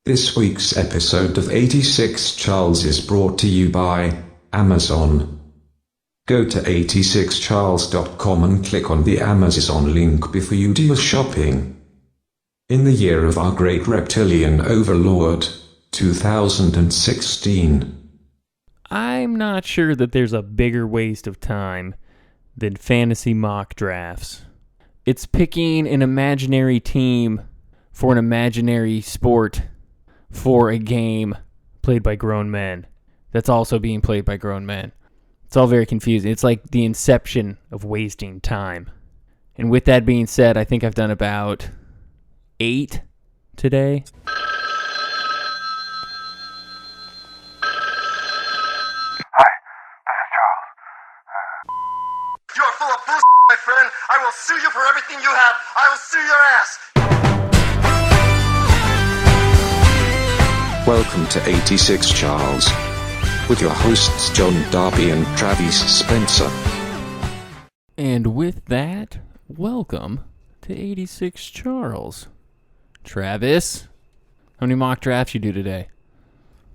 This week's episode of 86 Charles is brought to you by Amazon. Go to 86charles.com and click on the Amazon link before you do your shopping. In the year of our great reptilian overlord, 2016. I'm not sure that there's a bigger waste of time than fantasy mock drafts. It's picking an imaginary team for an imaginary sport for a game played by grown men that's also being played by grown men. It's all very confusing. It's like the inception of wasting time. And with that being said, I think I've done about 8 today. You are full of bullshit, my friend. I will sue you for everything you have. I will sue your ass. Welcome to 86 Charles, with your hosts John Darby and Travis Spencer. And with that, welcome to 86 Charles. Travis, how many mock drafts you do today?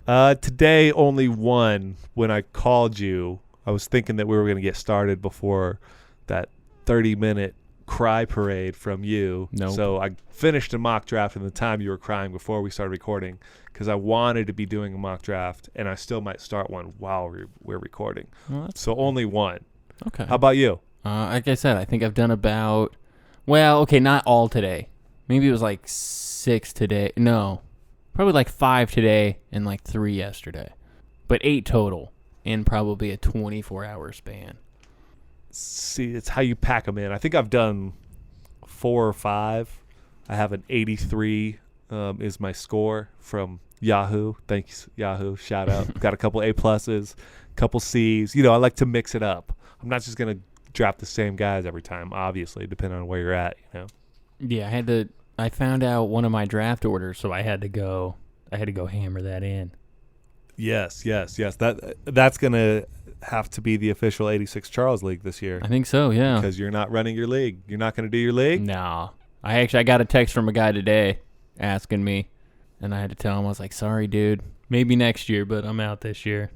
Today only one. When I called you, I was thinking that we were going to get started before that 30-minute cry parade from you. Nope. So I finished a mock draft in the time you were crying before we started recording because I wanted to be doing a mock draft, and I still might start one while we're recording. Well, so only one. Okay. How about you? Like I said, I think I've done about, not all today. Maybe it was like 6 today. No, probably like 5 today and like 3 yesterday. But 8 total in probably a 24-hour span. See, it's how you pack them in. I think I've done 4 or 5. I have an 83 is my score from Yahoo. Thanks, Yahoo. Shout out. Got a couple A pluses, couple C's. I like to mix it up. I'm not just going to draft the same guys every time, obviously, depending on where you're at, Yeah, I found out one of my draft orders, so I had to go hammer that in. Yes. That's going to have to be the official 86 Charles League this year. I think so, yeah. Because you're not running your league. You're not going to do your league? No. I got a text from a guy today asking me, and I had to tell him, I was like, sorry, dude. Maybe next year, but I'm out this year.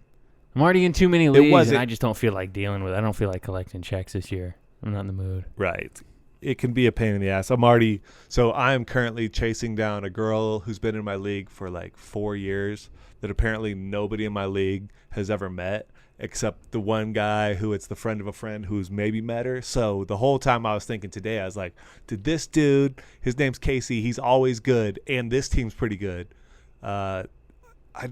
I'm already in too many leagues, and I just don't feel like dealing with it. I don't feel like collecting checks this year. I'm not in the mood. Right. It can be a pain in the ass. I'm currently chasing down a girl who's been in my league for like 4 years that apparently nobody in my league has ever met except the one guy who it's the friend of a friend who's maybe met her. So the whole time I was thinking today, I was like, did this dude, his name's Casey, he's always good, and this team's pretty good. I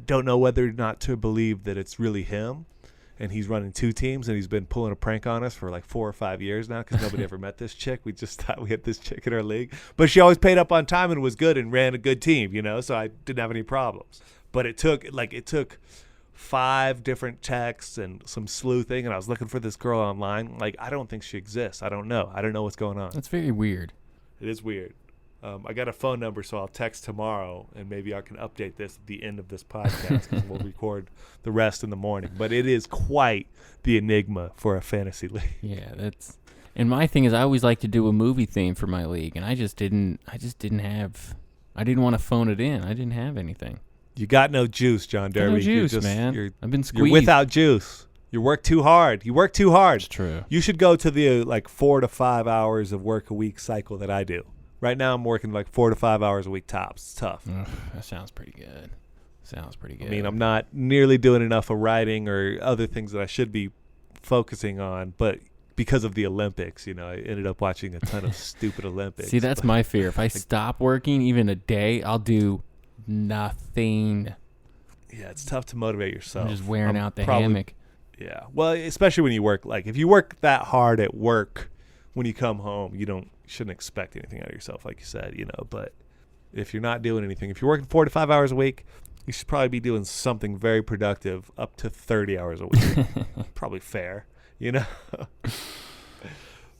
don't know whether or not to believe that it's really him, and he's running 2 teams, and he's been pulling a prank on us for like 4 or 5 years now because nobody ever met this chick. We just thought we had this chick in our league. But she always paid up on time and was good and ran a good team, so I didn't have any problems. But it took 5 different texts and some sleuthing, and I was looking for this girl online. Like, I don't think she exists. I don't know what's going on. That's very weird. It is weird. I got a phone number, so I'll text tomorrow, and maybe I can update this at the end of this podcast because we'll record the rest in the morning. But it is quite the enigma for a fantasy league. Yeah, and my thing is I always like to do a movie theme for my league, and I didn't want to phone it in. I didn't have anything. You got no juice, John Derby. No juice, man. I've been squeezed. You're without juice. You work too hard. It's true. You should go to the 4 to 5 hours of work a week cycle that I do. Right now I'm working like 4 to 5 hours a week tops. It's tough. Ugh, that sounds pretty good. I mean, I'm not nearly doing enough of writing or other things that I should be focusing on, but because of the Olympics, I ended up watching a ton of stupid Olympics. See, that's my fear. If I stop working even a day, I'll do nothing. Yeah, it's tough to motivate yourself. I'm just wearing out the hammock. Yeah. Well, especially when you work, if you work that hard at work, when you come home, you shouldn't expect anything out of yourself, like you said, but if you're not doing anything, if you're working 4 to 5 hours a week, you should probably be doing something very productive up to 30 hours a week. Probably fair,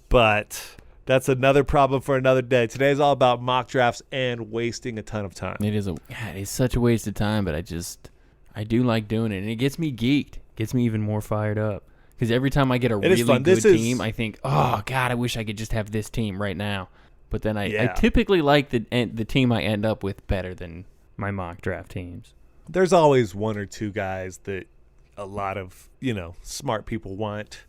But that's another problem for another day. Today's all about mock drafts and wasting a ton of time. It is such a waste of time, but I do like doing it, and it gets me geeked. Gets me even more fired up. Because every time I get a really good team, I think, oh, God, I wish I could just have this team right now. But then I typically like the team I end up with better than my mock draft teams. There's always one or two guys that a lot of, smart people want.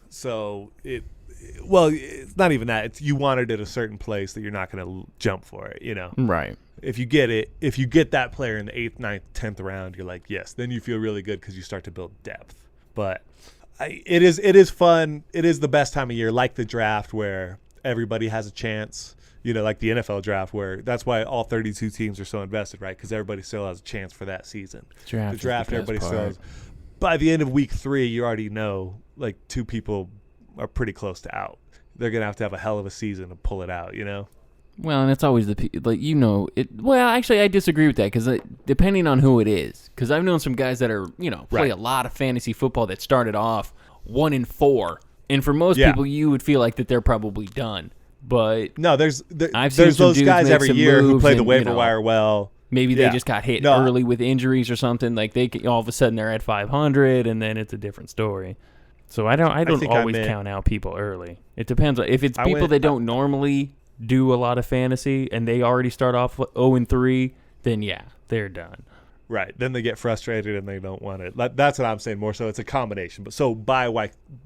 So it's not even that. It's you want it at a certain place that you're not going to jump for it, Right. If you get that player in the 8th, 9th, 10th round, you're like, yes, then you feel really good because you start to build depth. But it is fun. It is the best time of year, like the draft where everybody has a chance, like the NFL draft where that's why all 32 teams are so invested, right? Because everybody still has a chance for that season. The draft everybody still has. By the end of week 3, you already know like 2 people are pretty close to out. They're going to have a hell of a season to pull it out, Well, and it's always well, actually, I disagree with that because depending on who it is, because I've known some guys that are, play a lot of fantasy football that started off 1-4, and for most people, you would feel like that they're probably done. But no, there's I've seen those guys every year who play the and, waiver wire well. Maybe they just got hit early with injuries or something. Like all of a sudden they're at 500, and then it's a different story. So I don't always count out people early. It depends. If it's people that don't normally do a lot of fantasy and they already start off 0-3, then yeah, they're done. Right. Then they get frustrated and they don't want it. That's what I'm saying more so. It's a combination. But so by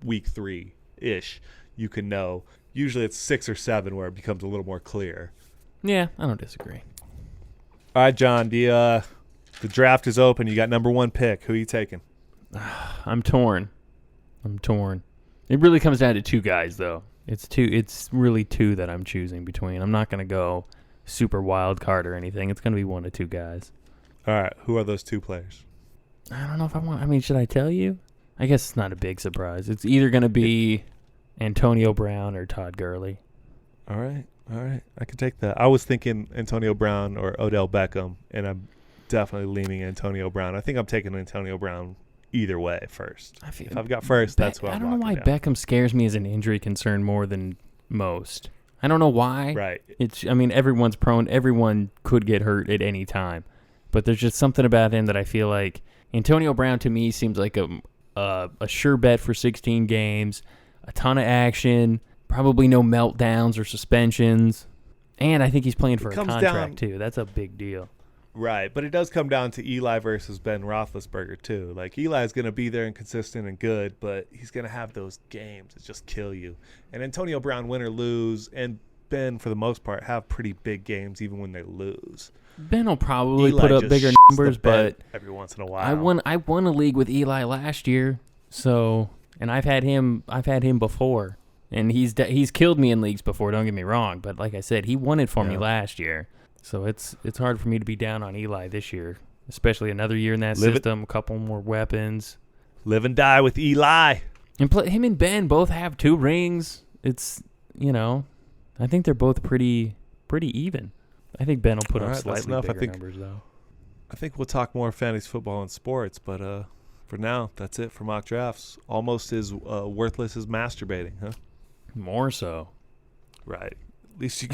week 3-ish, you can know. Usually it's 6 or 7 where it becomes a little more clear. Yeah, I don't disagree. All right, John, the draft is open. You got number 1 pick. Who are you taking? I'm torn. It really comes down to 2 guys, though. It's really 2 that I'm choosing between. I'm not going to go super wild card or anything. It's going to be 1 of 2 guys. All right. Who are those 2 players? I don't know if I want. I mean, should I tell you? I guess it's not a big surprise. It's either going to be Antonio Brown or Todd Gurley. All right. I can take that. I was thinking Antonio Brown or Odell Beckham, and I'm definitely leaning Antonio Brown. I think I'm taking Antonio Brown either way first. If I've got first, that's what I'm I don't know why Beckham scares me as an injury concern more than most. I don't know why. Right. Everyone's prone. Everyone could get hurt at any time. But there's just something about him that I feel like Antonio Brown to me seems like a sure bet for 16 games, a ton of action, probably no meltdowns or suspensions. And I think he's playing for a contract too. That's a big deal. Right, but it does come down to Eli versus Ben Roethlisberger too. Like Eli's going to be there and consistent and good, but he's going to have those games that just kill you. And Antonio Brown, win or lose, and Ben for the most part have pretty big games even when they lose. Ben will probably put up bigger numbers, but every once in a while. I won a league with Eli last year, and I've had him before, and he's killed me in leagues before. Don't get me wrong, but like I said, he won it for me last year. So it's hard for me to be down on Eli this year, especially another year in that system, a couple more weapons. Live and die with Eli. And him and Ben both have 2 rings. It's, I think they're both pretty even. I think Ben will put up slightly bigger numbers, though. I think we'll talk more fantasy football and sports, but for now, that's it for mock drafts. Almost as worthless as masturbating, huh? More so. Right. At least you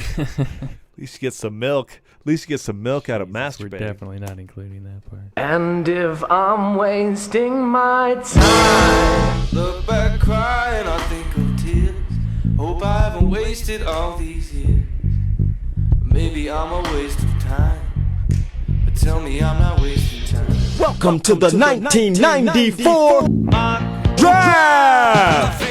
get some milk. At least you get some milk out of masturbating. We're definitely not including that part. And if I'm wasting my time, look back crying, I think of tears. Hope I haven't wasted all these years. Maybe I'm a waste of time, but tell me I'm not wasting time. Welcome to the 1994 Draft!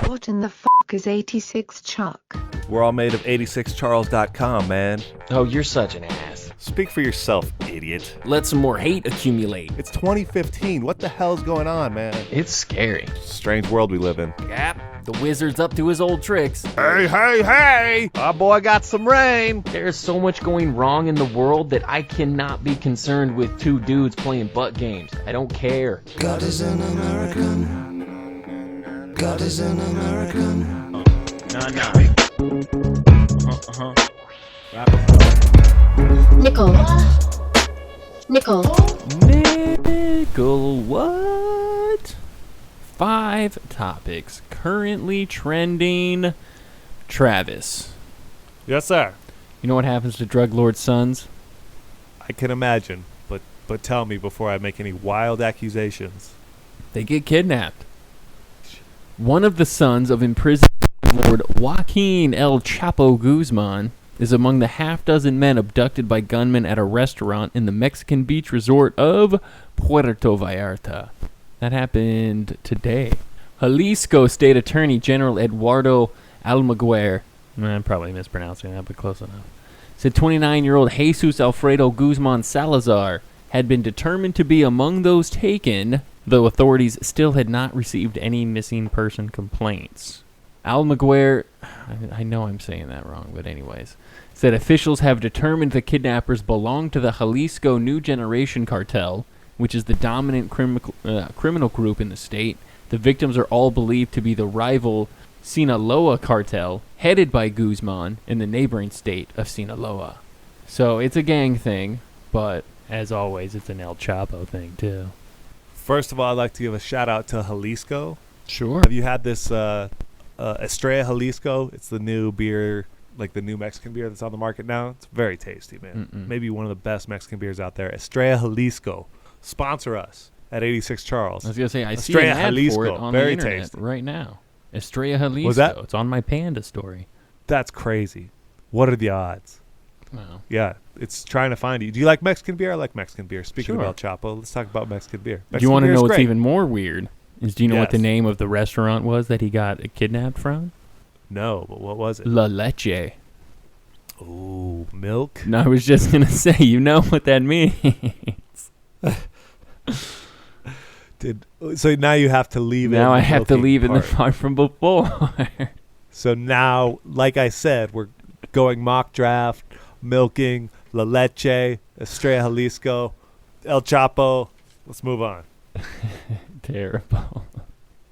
What in the f*** is 86 Chuck? We're all made of 86charles.com, man. Oh, you're such an ass. Speak for yourself, idiot. Let some more hate accumulate. It's 2015. What the hell's going on, man? It's scary. Strange world we live in. Yep. The wizard's up to his old tricks. Hey! Our boy got some rain. There's so much going wrong in the world that I cannot be concerned with 2 dudes playing butt games. I don't care. God is an American. God is an American. Nickel, what? 5 topics currently trending. Travis, Yes, sir. you know what happens to drug lord sons? I can imagine, but tell me before I make any wild accusations. They get kidnapped. One of the sons of imprisoned Lord Joaquin El Chapo Guzman is among the half-dozen men abducted by gunmen at a restaurant in the Mexican beach resort of Puerto Vallarta. That happened today. Jalisco State Attorney General Eduardo Almaguer, I'm probably mispronouncing that, but close enough, said 29-year-old Jesus Alfredo Guzman Salazar had been determined to be among those taken, though authorities still had not received any missing person complaints. Almaguer, I know I'm saying that wrong, but anyways, said officials have determined the kidnappers belong to the Jalisco New Generation Cartel, which is the dominant criminal group in the state. The victims are all believed to be the rival Sinaloa cartel, headed by Guzman in the neighboring state of Sinaloa. So it's a gang thing, but as always, it's an El Chapo thing too. First of all, I'd like to give a shout out to Jalisco. Sure. Have you had this Estrella Jalisco? It's the new beer, like the new Mexican beer that's on the market now. It's very tasty, man. Maybe one of the best Mexican beers out there. Estrella Jalisco. Sponsor us at 86 Charles. I was going to say, I see Estrella an ad Jalisco. for it on Very the internet tasty. right now. Estrella Jalisco. Was that? It's on my Panda story. That's crazy. What are the odds? Wow. Yeah, it's trying to find you. Do you like Mexican beer? I like Mexican beer. Speaking Sure. of El Chapo, let's talk about Mexican beer. Do you want to Mexican beer know is what's great. even more weird? Do you know what the Yes. name of the restaurant was that he got kidnapped from? No, but what was it? La Leche. Ooh, milk? No, I was just going to say, you know what that means. So now you have to leave it. Now I have to milking leave in the part. part from before. So now, like I said, we're going mock draft, milking, La Leche, Estrella Jalisco, El Chapo. Let's move on. Terrible.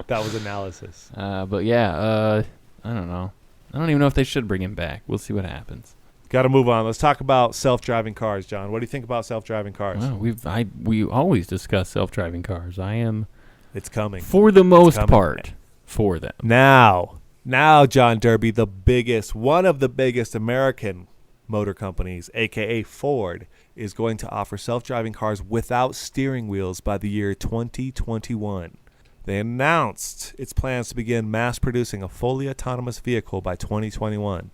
That was analysis. But yeah, I don't know. I don't even know if they should bring him back. We'll see what happens. Got to move on. Let's talk about self-driving cars, John. What do you think about self-driving cars? Well, we always discuss self-driving cars. I am, It's coming. for the most coming. part, for them. Now, John Derby, one of the biggest American motor companies, a.k.a. Ford, is going to offer self-driving cars without steering wheels by the year 2021. They announced its plans to begin mass-producing a fully autonomous vehicle by 2021.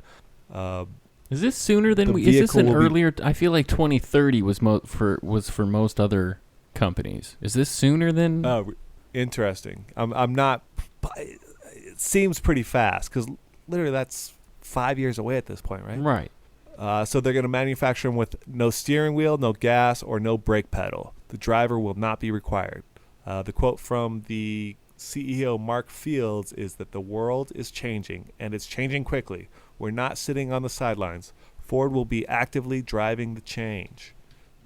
Is this sooner than The we? Is this vehicle an will be- earlier? I feel like 2030 was for most other companies. Is this sooner than? Interesting. I'm not. It seems pretty fast because literally that's 5 years away at this point, right? Right. So they're going to manufacture them with no steering wheel, no gas, or no brake pedal. The driver will not be required. The quote from the CEO, Mark Fields, is that the world is changing, and it's changing quickly. We're not sitting on the sidelines. Ford will be actively driving the change.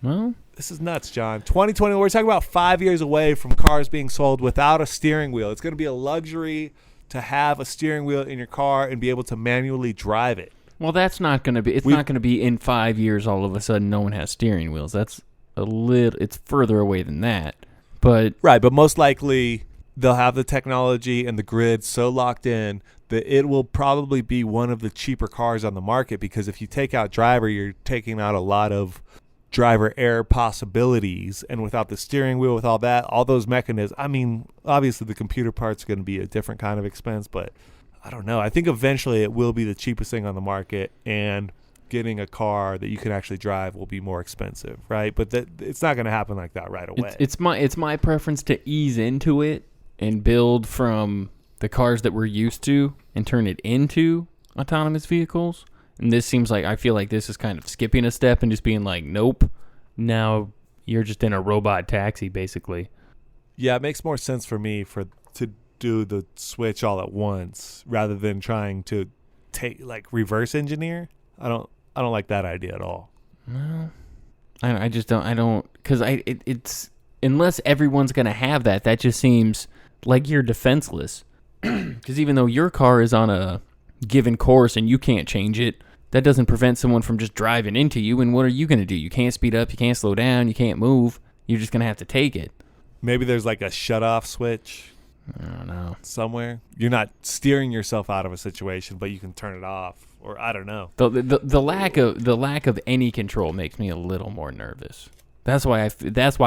Well, This is nuts, John. 2020, we're talking about 5 years away from cars being sold without a steering wheel. It's going to be a luxury to have a steering wheel in your car and be able to manually drive it. well, that's not going to be. It's not going to be in 5 years. All of a sudden, no one has steering wheels. That's a little. It's further away than that. But Right, but most likely they'll have the technology and the grid so locked in that it will probably be one of the cheaper cars on the market, because if you take out driver, you're taking out a lot of driver error possibilities, and without the steering wheel, with all that, all those mechanisms, I mean, obviously the computer part's going to be a different kind of expense, but I don't know. I think eventually it will be the cheapest thing on the market, and getting a car that you can actually drive will be more expensive, right? But it's not going to happen like that right away. it's my preference to ease into it and build from the cars that we're used to and turn it into autonomous vehicles. And this seems like, I feel like this is kind of skipping a step and just being like, nope, now you're just in a robot taxi, basically. Yeah, it makes more sense for me to do the switch all at once rather than trying to reverse engineer. I don't like that idea at all. Well, I just don't, because it's, unless everyone's going to have that just seems like you're defenseless. Because even though your car is on a given course and you can't change it, that doesn't prevent someone from just driving into you. And what are you going to do? You can't speed up, you can't slow down, you can't move. You're just going to have to take it. Maybe there's like a shut-off switch I don't know. somewhere. You're not steering yourself out of a situation, but you can turn it off, or I don't know. The lack of any control makes me a little more nervous. That's why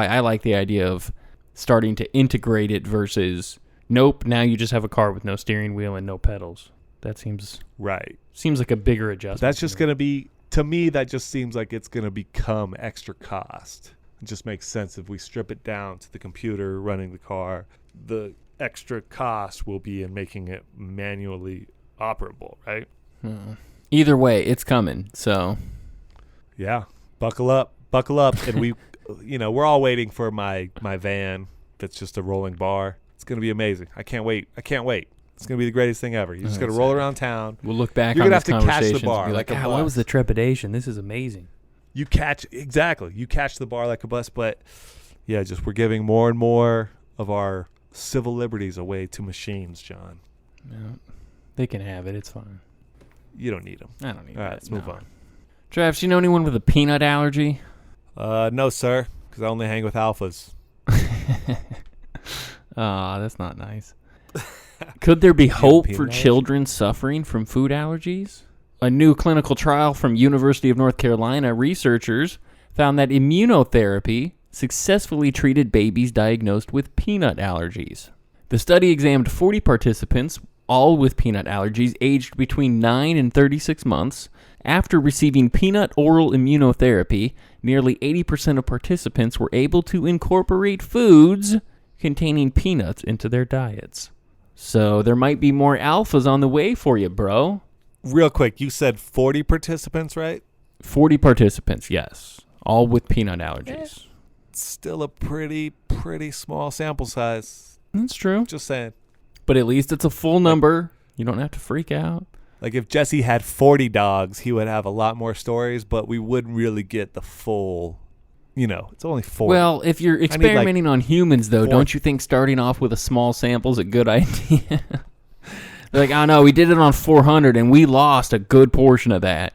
I like the idea of starting to integrate it versus nope, now you just have a car with no steering wheel and no pedals. That seems Right. like a bigger adjustment. That's just going to be, to me, that just seems like it's going to become extra cost. It just makes sense if we strip it down to the computer running the car. The extra cost will be in making it manually operable, right? Either way, it's coming. So, Yeah. Buckle up. And we, we're all waiting for my van that's just a rolling bar. It's going to be amazing. I can't wait. It's going to be the greatest thing ever. You're just going to roll around town. We'll look back You're on gonna this have to catch the conversation bar and be like a what bus." was the trepidation? This is amazing. You catch the bar like a bus, but yeah, just we're giving more and more of our civil liberties away to machines, John. Yeah, they can have it. It's fine. You don't need them. I don't need All that. right, let's move on. Travis, you know anyone with a peanut allergy? No, sir, because I only hang with alphas. That's not nice. Could there be hope for peanut allergy? children suffering from food allergies? A new clinical trial from University of North Carolina researchers found that immunotherapy successfully treated babies diagnosed with peanut allergies. The study examined 40 participants, all with peanut allergies, aged between 9 and 36 months. After receiving peanut oral immunotherapy, nearly 80% of participants were able to incorporate foods containing peanuts into their diets. So there might be more alphas on the way for you, bro. Real quick, you said 40 participants, right? 40 participants, yes. All with peanut allergies. Still a pretty small sample size. That's true. Just saying. But at least it's a full number. You don't have to freak out. Like if Jesse had 40 dogs, he would have a lot more stories, but we wouldn't really get the full, it's only 40. Well, if you're experimenting on humans, though, don't you think starting off with a small sample is a good idea? Like, oh no, we did it on 400 and we lost a good portion of that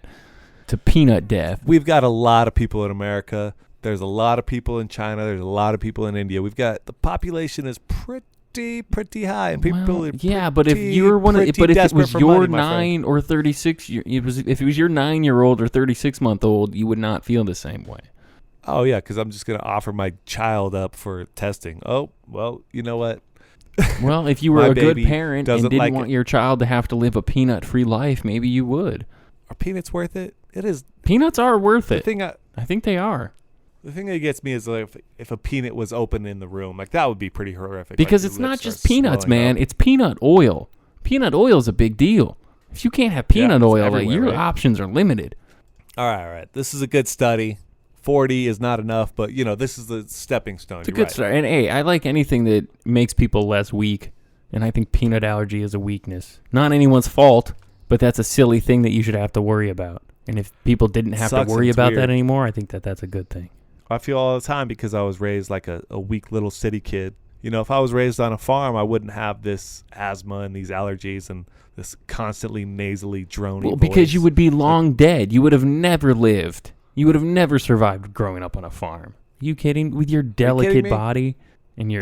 to peanut death. We've got a lot of people in America. There's a lot of people in China. There's a lot of people in India. The population is pretty high, and people are but if you're if it was your money, 9 or 36, if it was your 9-year-old or 36-month-old, you would not feel the same way. Oh yeah, because I'm just gonna offer my child up for testing. Oh well, you know what? Well, if you were a good baby parent and doesn't didn't like want it. your child to have to live a peanut-free life, maybe you would. Are peanuts worth it? It is. Peanuts are worth it. I think they are. The thing that gets me is like if a peanut was open in the room, like that would be pretty horrific. Because like it's not just peanuts, man. It's peanut oil. Peanut oil is a big deal. If you can't have peanut oil, like, your options are limited. All right. This is a good study. 40 is not enough, but this is the stepping stone. It's a good start. And hey, I like anything that makes people less weak. And I think peanut allergy is a weakness. Not anyone's fault, but that's a silly thing that you should have to worry about. And if people didn't have to worry about that anymore, I think that that's a good thing. I feel all the time because I was raised like a weak little city kid. If I was raised on a farm, I wouldn't have this asthma and these allergies and this constantly nasally droning voice. Because you would be long dead. You would have never lived. You would have never survived growing up on a farm. Are you kidding? With your delicate body and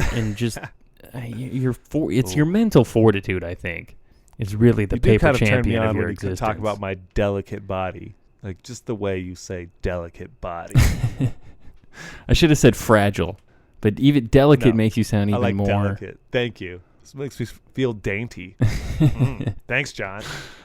it's your mental fortitude, I think, is really the paper champion of your existence. Talk about my delicate body, like just the way you say delicate body. I should have said fragile, but even delicate makes you sound even more. Delicate. Thank you. This makes me feel dainty. Thanks, John.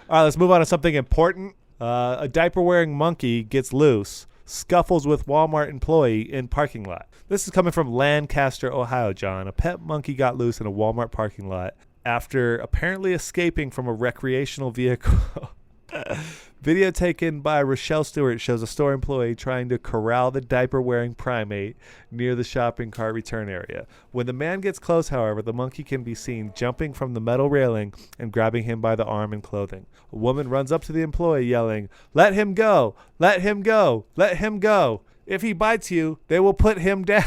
All right, let's move on to something important. A diaper-wearing monkey gets loose, scuffles with Walmart employee in parking lot. This is coming from Lancaster, Ohio, John. A pet monkey got loose in a Walmart parking lot after apparently escaping from a recreational vehicle. Video taken by Rochelle Stewart shows a store employee trying to corral the diaper-wearing primate near the shopping cart return area. When the man gets close, however, the monkey can be seen jumping from the metal railing and grabbing him by the arm and clothing. A woman runs up to the employee yelling, "Let him go! Let him go! Let him go! If he bites you, they will put him down."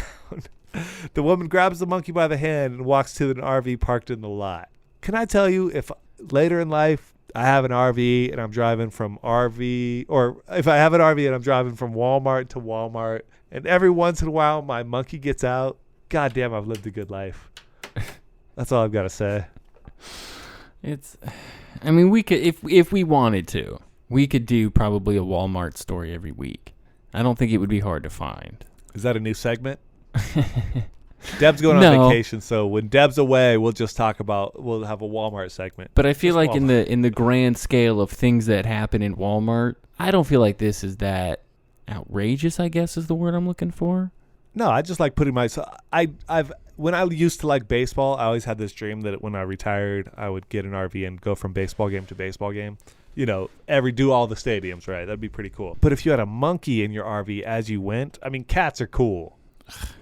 The woman grabs the monkey by the hand and walks to an RV parked in the lot. Can I tell you, if later in life I have an RV and I'm driving from RV, or if I have an RV and I'm driving from Walmart to Walmart, and every once in a while my monkey gets out, goddamn, I've lived a good life. That's all I've got to say. We could, if we wanted to, we could do probably a Walmart story every week. I don't think it would be hard to find. Is that a new segment? Deb's going on No. vacation, so when Deb's away, we'll have a Walmart segment. But I feel Just like in the grand scale of things that happen in Walmart, I don't feel like this is that outrageous, I guess is the word I'm looking for. No, I just like putting when I used to like baseball, I always had this dream that when I retired, I would get an RV and go from baseball game to baseball game. You know, do all the stadiums, right? That'd be pretty cool. But if you had a monkey in your RV as you went, I mean, cats are cool.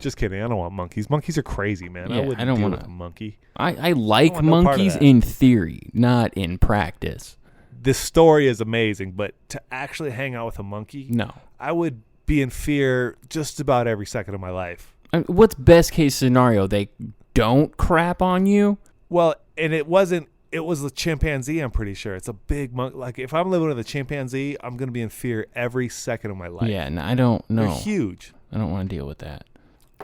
Just kidding. I don't want monkeys. Monkeys are crazy, man. Yeah, I wouldn't I don't deal wanna- with a monkey. I like want no part of monkeys that. in theory, not in practice. This story is amazing, but to actually hang out with a monkey, No. I would be in fear just about every second of my life. I mean, what's best case scenario? They don't crap on you? Well, and it was the chimpanzee, I'm pretty sure. It's a big monkey. Like, if I'm living with a chimpanzee, I'm going to be in fear every second of my life. Yeah, no, I don't know. They're huge. I don't want to deal with that.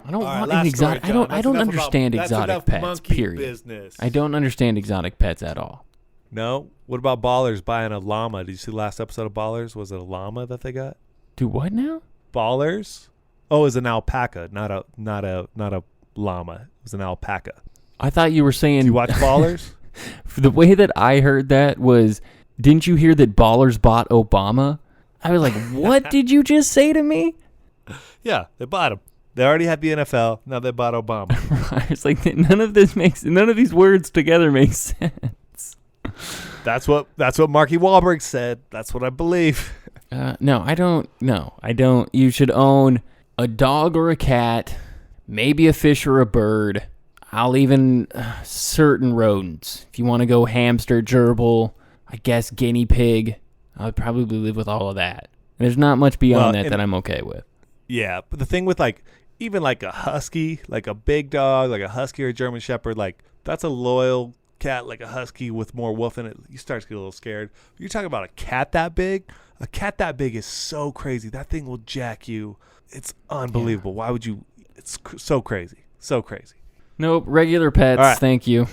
I don't All right, want last an exotic. story, I don't. John. I don't That's understand enough exotic enough pets. monkey Period. business. I don't understand exotic pets at all. No? What about Ballers buying a llama? Did you see the last episode of Ballers? Was it a llama that they got? Do what now? Ballers? Oh, it was an alpaca, not a llama. It was an alpaca. I thought you were saying. Do you watch Ballers? The way that I heard that was, didn't you hear that Ballers bought Obama? I was like, what did you just say to me? Yeah, they bought him. They already had the NFL. Now they bought Obama. I was like, none of these words together make sense. That's what Marky Wahlberg said. That's what I believe. No, I don't. No, I don't. You should own a dog or a cat, maybe a fish or a bird. I'll even certain rodents. If you want to go hamster, gerbil, I guess guinea pig, I would probably live with all of that. There's not much beyond that I'm okay with. Yeah, but the thing with even like a husky, like a big dog, like a husky or a German shepherd, like that's a loyal cat, like a husky with more wolf in it. You start to get a little scared. You're talking about a cat that big. A cat that big is so crazy. That thing will jack you. It's unbelievable. Why would you? It's so crazy. So crazy. Nope, regular pets, All right. thank you.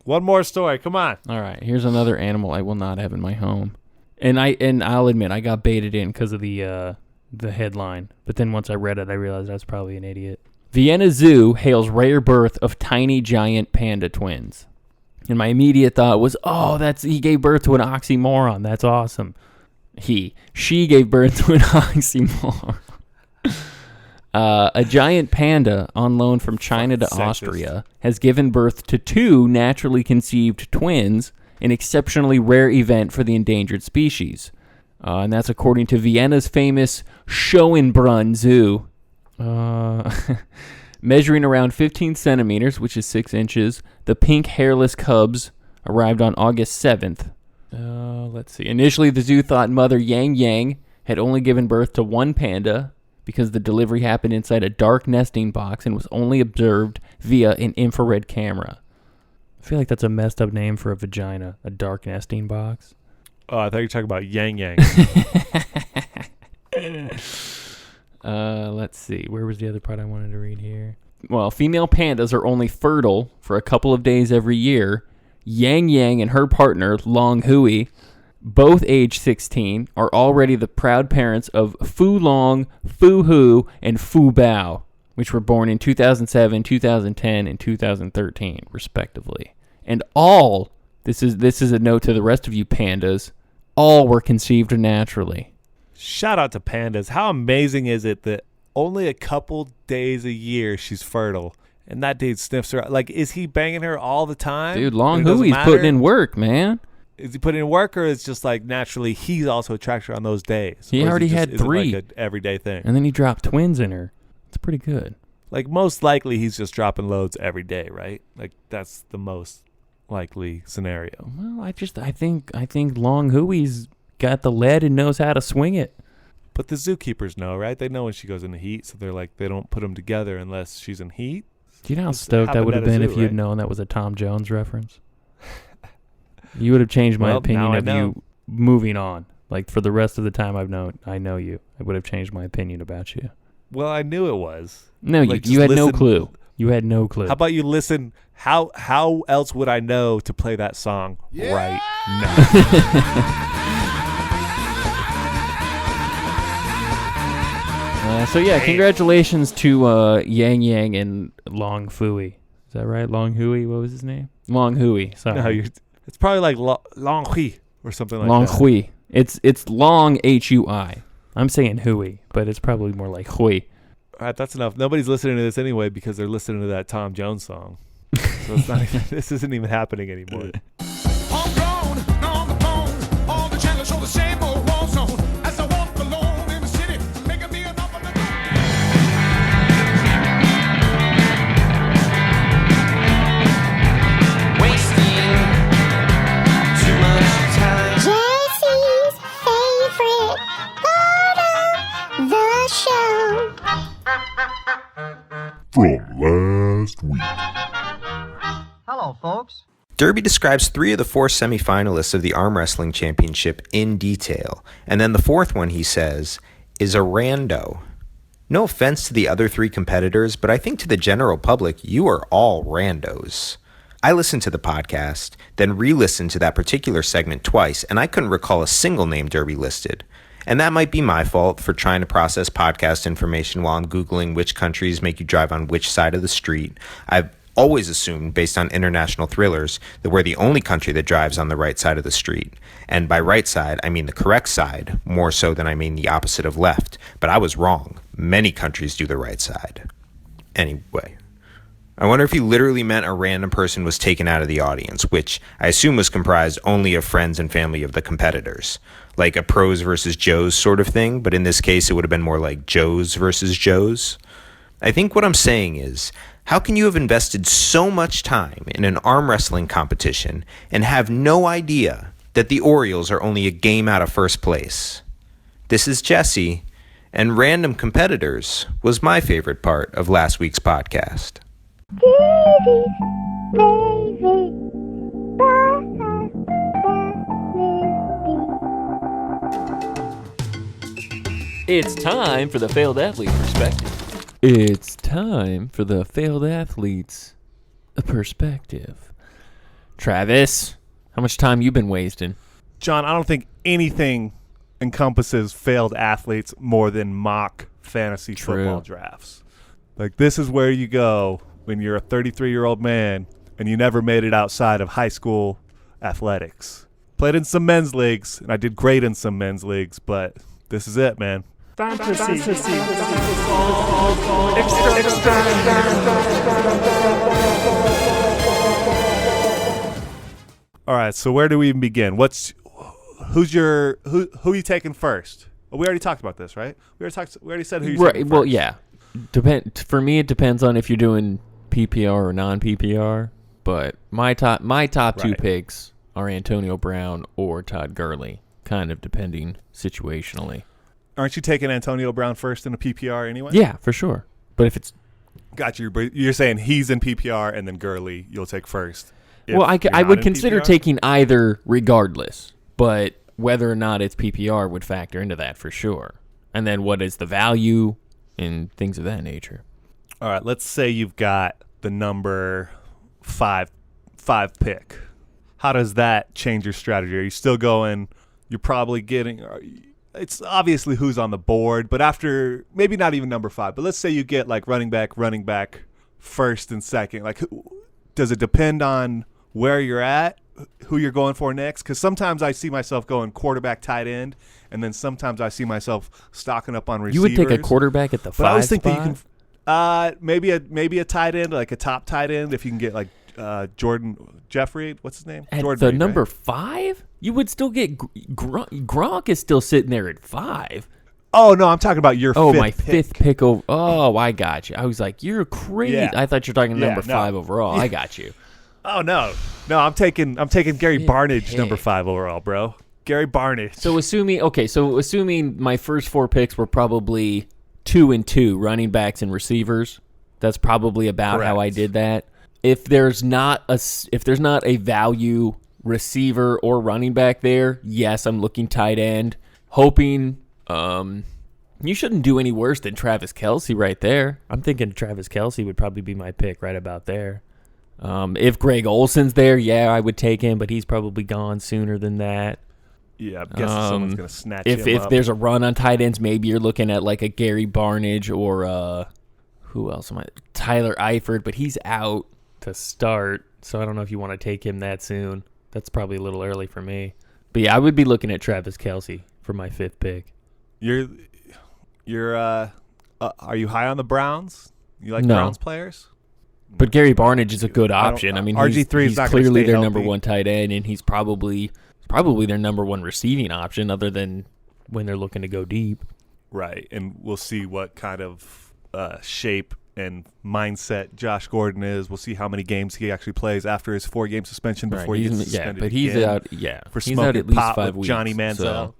One more story. Come on. All right, here's another animal I will not have in my home. And I'll admit, I got baited in because of the headline. But then once I read it, I realized I was probably an idiot. Vienna Zoo hails rare birth of tiny giant panda twins. And my immediate thought was, he gave birth to an oxymoron. That's awesome. She gave birth to an oxymoron. A giant panda on loan from China to Sexist. Austria has given birth to 2 naturally conceived twins, an exceptionally rare event for the endangered species. And that's according to Vienna's famous Schönbrunn Zoo. Measuring around 15 centimeters, which is 6 inches, the pink hairless cubs arrived on August 7th. Let's see. Initially, the zoo thought mother Yang Yang had only given birth to one panda because the delivery happened inside a dark nesting box and was only observed via an infrared camera. I feel like that's a messed up name for a vagina, a dark nesting box. Oh, I thought you were talking about Yang Yang. Let's see. Where was the other part I wanted to read here? Well, female pandas are only fertile for a couple of days every year. Yang Yang and her partner, Long Hui, both age 16, are already the proud parents of Fu Long, Fu Hu, and Fu Bao, which were born in 2007, 2010, and 2013, respectively. And all, this is a note to the rest of you pandas, all were conceived naturally. Shout out to pandas. How amazing is it that only a couple days a year she's fertile, and that dude sniffs her? Like, is he banging her all the time? Dude, Long And it doesn't Hui's matter? putting in work, man. Is he putting in work, or is just like naturally he's also attracted her on those days? He Or is it already just- had is it 3. like an everyday thing. And then he dropped twins in her. It's pretty good. Like, most likely he's just dropping loads every day, right? Like, that's the most likely scenario. Well, I think Long Hui's got the lead and knows how to swing it. But the zookeepers know, right? They know when she goes into heat, so they're like, they don't put them together unless she's in heat. Do you know how This stoked that happened would have at a been zoo, if you'd right? known that was a Tom Jones reference? You would have changed my Well, opinion now I of know. you moving on. Like, for the rest of the time I know you. I would have changed my opinion about you. Well, I knew it was. No, Like, you just had no listen- clue. You had no clue. How about you listen? How else would I know to play that song right now? So yeah, congratulations to Yang Yang and Long Fui. Is that right? Long Hui? What was his name? Long Hui. Sorry. No, it's probably like Long Hui or something like Long that. Hui. It's Long Hui. I'm saying Hui, but it's probably more like Hui. All right, that's enough. Nobody's listening to this anyway because they're listening to that Tom Jones song. So it's not even, this isn't even happening anymore. Jesse's favorite part of the show. From last week. Hello, folks. Derby describes 3 of the 4 semifinalists of the arm wrestling championship in detail, and then the 4th one, he says, is a rando. No offense to the other 3 competitors, but I think to the general public, you are all randos. I listened to the podcast, then re-listened to that particular segment twice, and I couldn't recall a single name Derby listed. And that might be my fault for trying to process podcast information while I'm Googling which countries make you drive on which side of the street. I've always assumed, based on international thrillers, that we're the only country that drives on the right side of the street. And by right side, I mean the correct side, more so than I mean the opposite of left. But I was wrong. Many countries do the right side. Anyway, I wonder if he literally meant a random person was taken out of the audience, which I assume was comprised only of friends and family of the competitors. Like a pros versus Joes sort of thing, but in this case it would have been more like Joes versus Joes. I think what I'm saying is, how can you have invested so much time in an arm wrestling competition and have no idea that the Orioles are only a game out of first place? This is Jesse, and random competitors was my favorite part of last week's podcast. It's time for the failed athlete perspective. It's time for the failed athlete's perspective. Travis, how much time you been wasting? John, I don't think anything encompasses failed athletes more than mock fantasy football drafts. Like, this is where you go when you're a 33-year-old man and you never made it outside of high school athletics. Played in some men's leagues, and I did great in some men's leagues, but this is it, man. All right, so where do we even begin? Who are you taking first? Well, we already talked about this, right? We already said who you taking first. Well, yeah. For me, it depends on if you're doing PPR or non-PPR. But my top 2 picks are Antonio Brown or Todd Gurley, kind of depending situationally. Aren't you taking Antonio Brown first in a PPR anyway? Yeah, for sure. But if it's... Got you. But you're saying he's in PPR and then Gurley you'll take first. Well, I would consider taking either regardless. But whether or not it's PPR would factor into that for sure. And then what is the value and things of that nature. All right, let's say you've got the number 5 pick. How does that change your strategy? Are you still going, you're probably getting... It's obviously who's on the board, but after maybe not even number 5, but let's say you get like running back first and second. Like, does it depend on where you're at, who you're going for next? Because sometimes I see myself going quarterback, tight end, and then sometimes I see myself stocking up on receivers. You would take a quarterback at the 5 spot? I always think that you can, maybe a tight end, like a top tight end, if you can get like Jordan Jeffrey, what's his name? At Jordan the Reed, number right? 5? You would still get Gronk is still sitting there at 5. Oh, no, I'm talking about your fifth my pick. 5th pick. Oh, I got you. I was like, you're crazy. Yeah. I thought you were talking Yeah, number 5 no. overall. I got you. Oh, no, I'm taking Gary Barnidge pick. number 5 overall, bro. Gary Barnidge. So assuming my first 4 picks were probably 2 and 2 running backs and receivers, that's probably about how I did that. If there's not a value receiver or running back there, yes, I'm looking tight end, hoping you shouldn't do any worse than Travis Kelce right there. I'm thinking Travis Kelce would probably be my pick right about there. If Greg Olson's there, yeah, I would take him, but he's probably gone sooner than that. Yeah, I'm guessing someone's going to snatch if him up. If there's a run on tight ends, maybe you're looking at like a Gary Barnage or who else am I? Tyler Eifert, but he's out to start, so I don't know if you want to take him that soon. That's probably a little early for me. But yeah, I would be looking at Travis Kelce for my 5th pick. Are you high on the Browns? You like No. Browns players? But Gary Barnage is a good option. I mean, RG3 is he's not gonna clearly stay their healthy. number one tight end, and he's probably their number one receiving option, other than when they're looking to go deep. Right, and we'll see what kind of shape and mindset Josh Gordon is. We'll see how many games he actually plays after his 4-game suspension before he gets suspended. But he's again out. Yeah, for he's smoking out at least pot 5 with weeks. Johnny Manziel. So,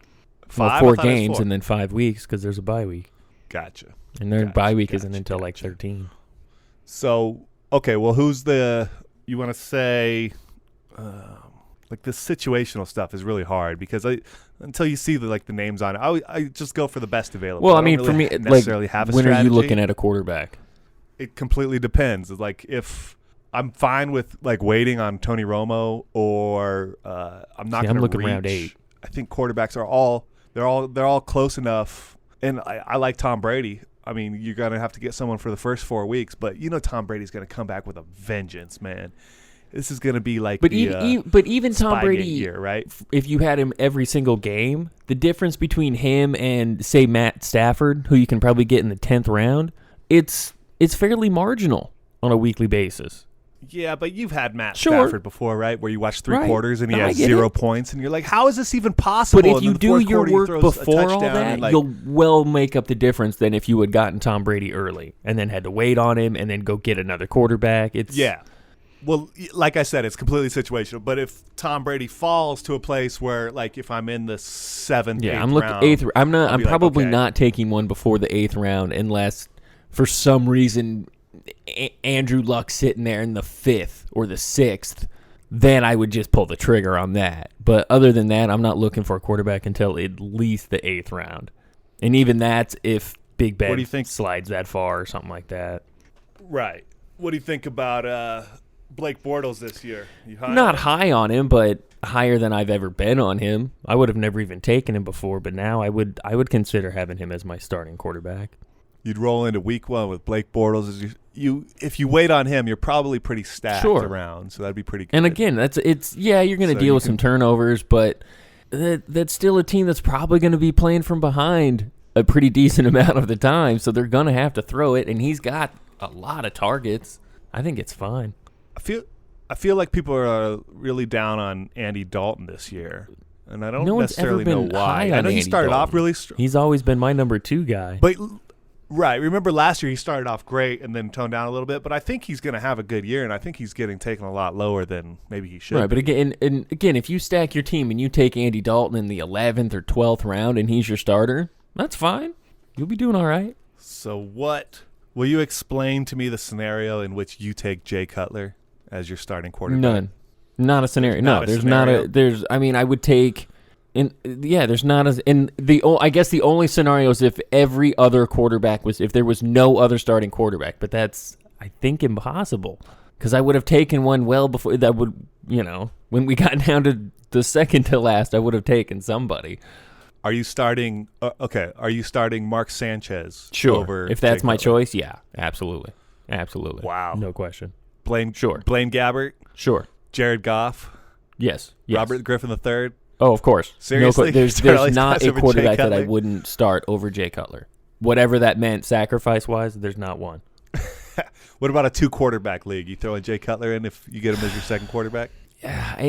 5? I 4 thought it was games 4. and then 5 weeks because there's a bye week, Gotcha. and their bye week isn't until like 13. So, okay, well, you want to say, like the situational stuff is really hard because until you see the names on it, I just go for the best available. Well, I don't mean, really for me, necessarily like, have a when strategy. are you looking at a quarterback? It completely depends. Like if I'm fine with like waiting on Tony Romo, or I'm not going to looking reach. around 8. I think quarterbacks are all close enough, and I like Tom Brady. I mean, you're going to have to get someone for the first 4 weeks, but Tom Brady's going to come back with a vengeance, man. This is going to be like but even Tom Brady year, right? If you had him every single game, the difference between him and say Matt Stafford, who you can probably get in the 10th round, it's fairly marginal on a weekly basis. Yeah, but you've had Matt Sure. Stafford before, right? Where you watch 3 Right. quarters and he No, I has get 0 it. points, and you're like, how is this even possible? But if And you then the do fourth your quarter, he work throws a before all touchdown that, and, like, you'll well make up the difference than if you had gotten Tom Brady early and then had to wait on him and then go get another quarterback. Yeah. Well, like I said, it's completely situational. But if Tom Brady falls to a place where, like, if I'm in the 7th, 8th I'm looking round, 8th. I'm I'll be like, probably okay. not taking one before the 8th round unless, for some reason, Andrew Luck's sitting there in the 5th or the 6th. Then I would just pull the trigger on that. But other than that, I'm not looking for a quarterback until at least the 8th round, and even that's if Big Ben What do you think? slides that far or something like that. Right. What do you think about Blake Bortles this year? You high Not on him? high on him, but higher than I've ever been on him. I would have never even taken him before, but now I would consider having him as my starting quarterback. You'd roll into week 1 with Blake Bortles as if you wait on him, you're probably pretty stacked around, so that'd be pretty good. And again, you're going to So deal with some turnovers, but that's still a team that's probably going to be playing from behind a pretty decent amount of the time, so they're going to have to throw it, and he's got a lot of targets. I think it's fine. I feel like people are really down on Andy Dalton this year, and I don't No one's necessarily ever been know why. high I on know he Andy started off Dalton. really He's always been my number 2 guy. But right, remember last year he started off great and then toned down a little bit. But I think he's going to have a good year, and I think he's getting taken a lot lower than maybe he should. Right, but again, and again, if you stack your team and you take Andy Dalton in the 11th or 12th round and he's your starter, that's fine. You'll be doing all right. So what will you explain to me the scenario in which you take Jay Cutler as your starting quarterback? None, not a scenario. I mean, I would take. There's not as in the. I guess the only scenario is if every other quarterback if there was no other starting quarterback, but that's I think impossible because I would have taken one well before that would when we got down to the second to last, I would have taken somebody. Are you starting? Are you starting Mark Sanchez? Sure. Over if that's Jay my Cutler? choice, yeah, absolutely. Wow. No question. Blaine Gabbert. Sure. Jared Goff. Yes. Robert Griffin III. Oh, of course. Seriously? There's Start all these not guys a over Jay quarterback that I Cutler? wouldn't start over Jay Cutler. Whatever that meant sacrifice-wise, there's not one. What about a 2-quarterback league? You throw in Jay Cutler in if you get him as your second quarterback?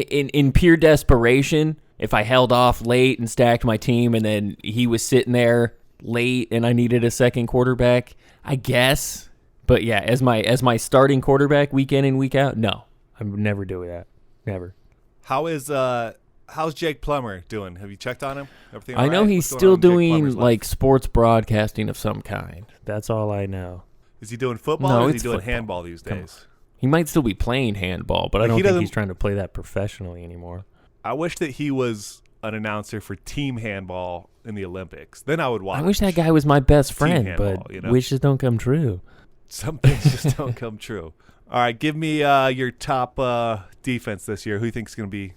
In pure desperation, if I held off late and stacked my team and then he was sitting there late and I needed a second quarterback, I guess. But yeah, as my starting quarterback week in and week out, no. I would never do that. Never. How's Jake Plummer doing? Have you checked on him? Everything all I know right? he's What's going still on in Jake doing Plummer's life? like sports broadcasting of some kind. That's all I know. Is he doing football No, or is it's he doing football. handball these Come days? He might still be playing handball, but I Like, don't he think doesn't- he's trying to play that professionally anymore. I wish that he was an announcer for team handball in the Olympics. Then I would watch. I wish that guy was my best friend, handball, but wishes don't come true. Some things just don't come true. All right, give me your top defense this year. Who you think is going to be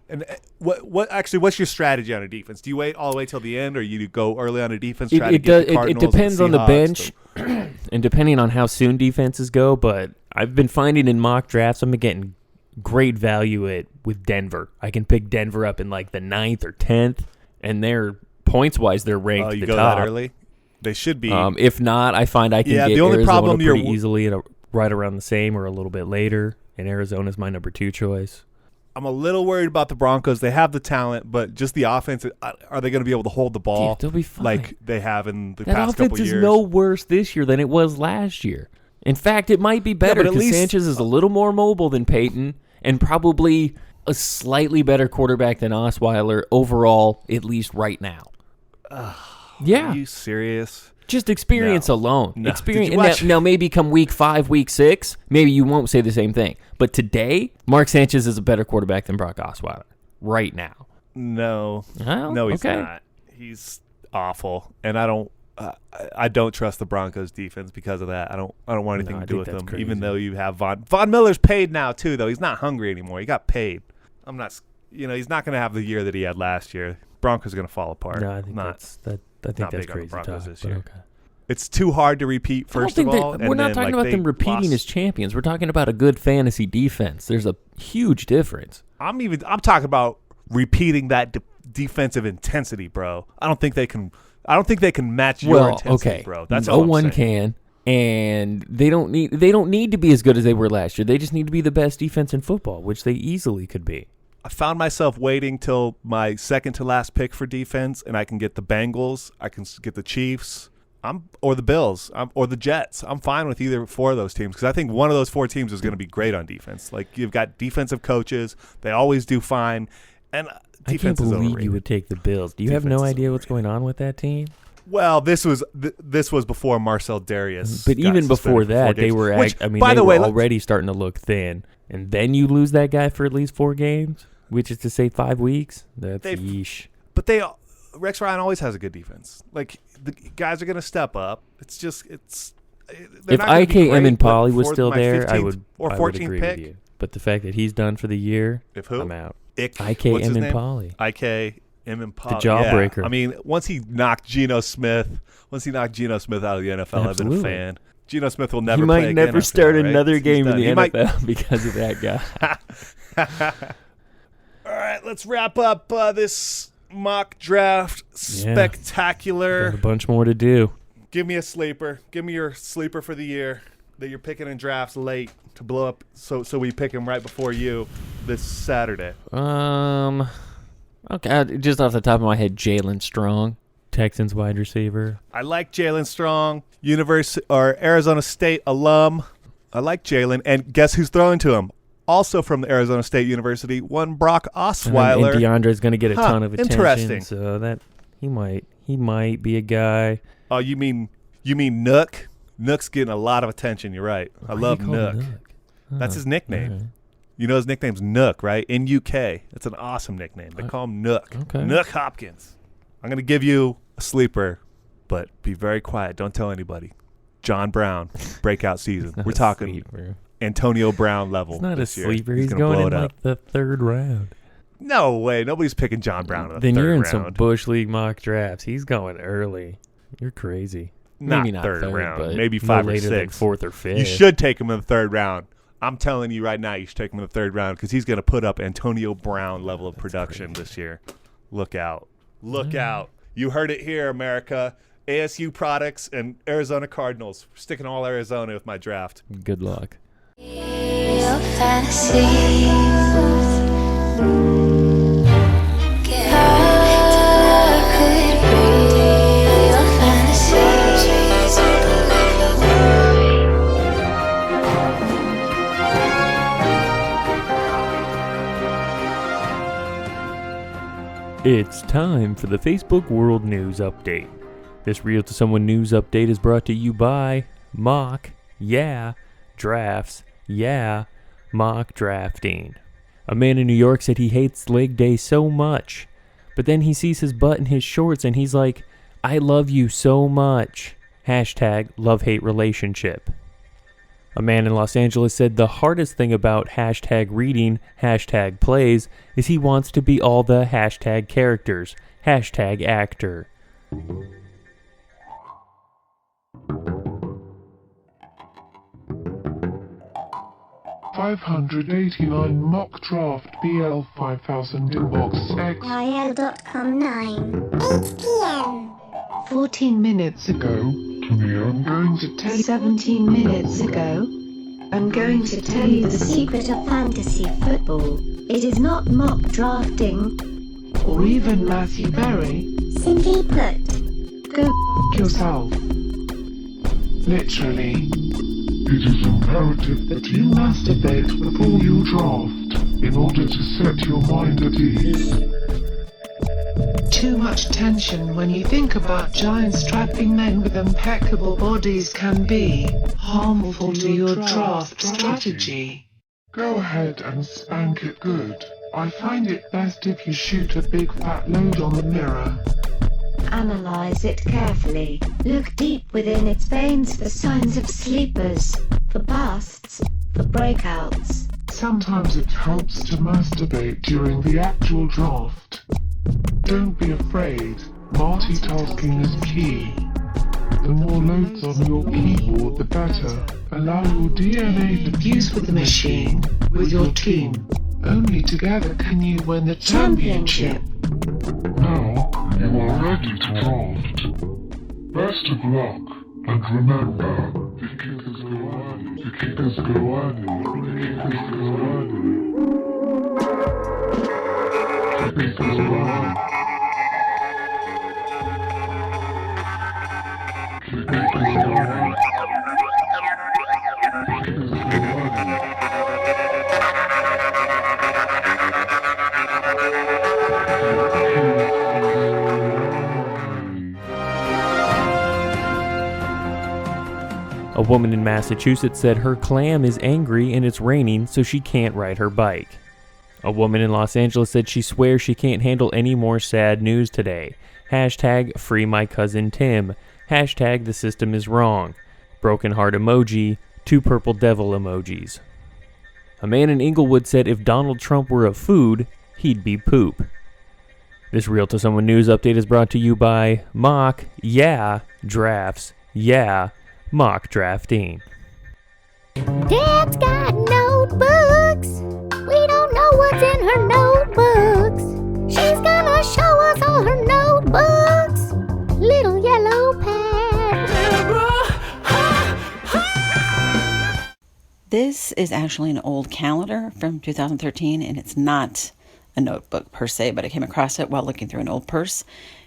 And what's your strategy on a defense? Do you wait all the way till the end, or you go early on a defense? It depends on the bench, and depending on how soon defenses go. But I've been finding in mock drafts, I'm getting great value with Denver. I can pick Denver up in like the 9th or 10th, and they're points-wise, they're ranked at the the top. top. That early? They should be. If not, I find I can get the only Arizona problem pretty easily at right around the same or a little bit later, and Arizona's my number 2 choice. I'm a little worried about the Broncos. They have the talent, but just the offense, are they going to be able to hold the ball they'll be fine. like they have in the that past couple years? That offense is no worse this year than it was last year. In fact, it might be better because Sanchez is a little more mobile than Peyton and probably a slightly better quarterback than Osweiler overall, at least right now. Yeah. Are you serious? Just experience alone. No. Experience. Now, maybe come week 5, week 6, maybe you won't say the same thing. But today, Mark Sanchez is a better quarterback than Brock Osweiler right now. No. Well, no, he's not. He's awful, and I don't trust the Broncos defense because of that. I don't want anything to do with them. Crazy. Even though you have Von Miller's paid now too, though. He's not hungry anymore. He got paid. I'm not. He's not going to have the year that he had last year. Broncos are going to fall apart. No, I think that's crazy Broncos talk, this year. Okay. It's too hard to repeat. First of all, we're not talking about them repeating as champions. We're talking about a good fantasy defense. There's a huge difference. I'm talking about repeating that defensive intensity, bro. I don't think they can match your intensity, bro. That's all no I'm one saying. can, and they don't need to be as good as they were last year. They just need to be the best defense in football, which they easily could be. I found myself waiting till my second to last pick for defense, and I can get the Bengals, I can get the Chiefs, or the Bills, or the Jets. I'm fine with either 4 of those teams because I think one of those 4 teams is going to be great on defense. Like, you've got defensive coaches; they always do fine. And defense I can't believe overrated. You would take the Bills. Do you have no idea what's going on with that team? Well, this was before Marcel Darius. But even before that, they were. Already starting to look thin, and then you lose that guy for at least 4 games, which is to say 5 weeks. That's yeesh. But Rex Ryan always has a good defense. Like, the guys are going to step up. It's just if IKM and Polly was still there, I would agree pick. with you. But the fact that he's done for the year, if who? I'm out. IKM and Polly. IKM and Polly. The jawbreaker. Yeah. I mean, once he knocked Geno Smith out of the NFL, Absolutely. I've been a fan. Geno Smith will never he play might again never after start that, right? another game in the He NFL because of that guy. All right, let's wrap up this mock draft spectacular. Got a bunch more to do. Give me a sleeper. Give me your sleeper for the year that you're picking in drafts late to blow up, so we pick him right before you this Saturday. Okay, just off the top of my head, Jalen Strong, Texans wide receiver. I like Jalen Strong, Arizona State alum. I like Jalen, and guess who's throwing to him? Also from the Arizona State University, one Brock Osweiler. And DeAndre's going to get a ton of attention. Interesting. So that he might be a guy. Oh, you mean Nook? Nook's getting a lot of attention. You're right. I love Nook. That's his nickname. Right. You know his nickname's Nook, right? N-U-K. It's an awesome nickname. They call him Nook. Okay. Nook Hopkins. I'm going to give you a sleeper, but be very quiet. Don't tell anybody. John Brown, breakout season. We're talking sleeper. Antonio Brown level. He's not a sleeper. He's going blow in like the 3rd round. No way. Nobody's picking John Brown in the then 3rd round. you're in some Bush League mock drafts. He's going early. You're crazy. Maybe not third third, round. but Maybe no 5 or later 6. than 4th or 5th. You should take him in the 3rd round. I'm telling you right now, you should take him in the 3rd round because he's going to put up Antonio Brown level of production this year. Look out. Look out. You heard it here, America. ASU products and Arizona Cardinals. We're sticking all Arizona with my draft. Good luck. Your fantasy. It's time for the Facebook World News Update. This Real to Someone news update is brought to you by Mock Drafts, Mock Drafting. A man in New York said he hates leg day so much, but then he sees his butt in his shorts and he's like, I love you so much. # love-hate relationship. A man in Los Angeles said the hardest thing about hashtag reading hashtag plays is he wants to be all the hashtag characters, hashtag actor. $589 mock draft BL 5000 inbox X. IL.com 9. 8 p.m. 14 minutes ago. I'm going to tell you 17 minutes ago. I'm going to tell you the secret of fantasy football. It is not mock drafting. or even Matthew Berry. Simply put, Go F yourself. Literally. It is imperative that you masturbate before you draft, in order to set your mind at ease. Too much tension when you think about giant strapping men with impeccable bodies can be harmful to your draft strategy. Go ahead and spank it good. I find it best if you shoot a big fat load on the mirror. Analyze it carefully. Look deep within its veins for signs of sleepers, for busts, for breakouts. Sometimes it helps to masturbate during the actual draft. Don't be afraid. Multitasking is key. The more loads on your keyboard, the better. Allow your DNA to fuse with the machine, with your team. Only together can you win the championship. Now, you are ready to draft. Best of luck, and remember, the kickers go early, the kickers go early, the kickers go early. The kickers go early. The kickers go early. The kickers go early. A woman in Massachusetts said her clam is angry and it's raining, so she can't ride her bike. A woman in Los Angeles said she swears she can't handle any more sad news today. Hashtag free my cousin Tim. Hashtag the system is wrong. Broken heart emoji, 2 purple devil emojis. A man in Inglewood said if Donald Trump were a food, he'd be poop. This Real to Someone news update is brought to you by Mock, yeah, drafts, yeah, mock drafting. Dad's got notebooks. We don't know what's in her notebooks. She's gonna show us all her notebooks. Little yellow pad. This is actually an old calendar from 2013, and it's not a notebook per se, but I came across it while looking through an old purse.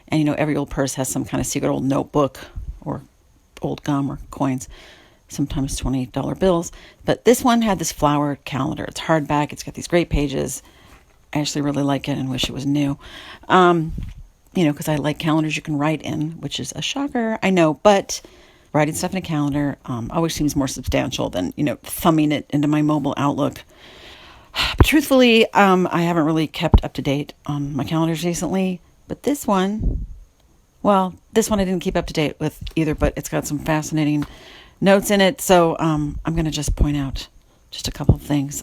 And you know, every old purse has some kind of secret old notebook or old gum or coins, sometimes $20 bills. But this one had this flower calendar. It's hardback. It's got these great pages. I actually really like it and wish it was new. You know, because I like calendars you can write in, which is a shocker, I know, but writing stuff in a calendar always seems more substantial than, you know, thumbing it into my mobile Outlook. But truthfully, I haven't really kept up to date on my calendars recently. But this one I didn't keep up to date with either, but it's got some fascinating notes in it. So I'm going to just point out just a couple of things.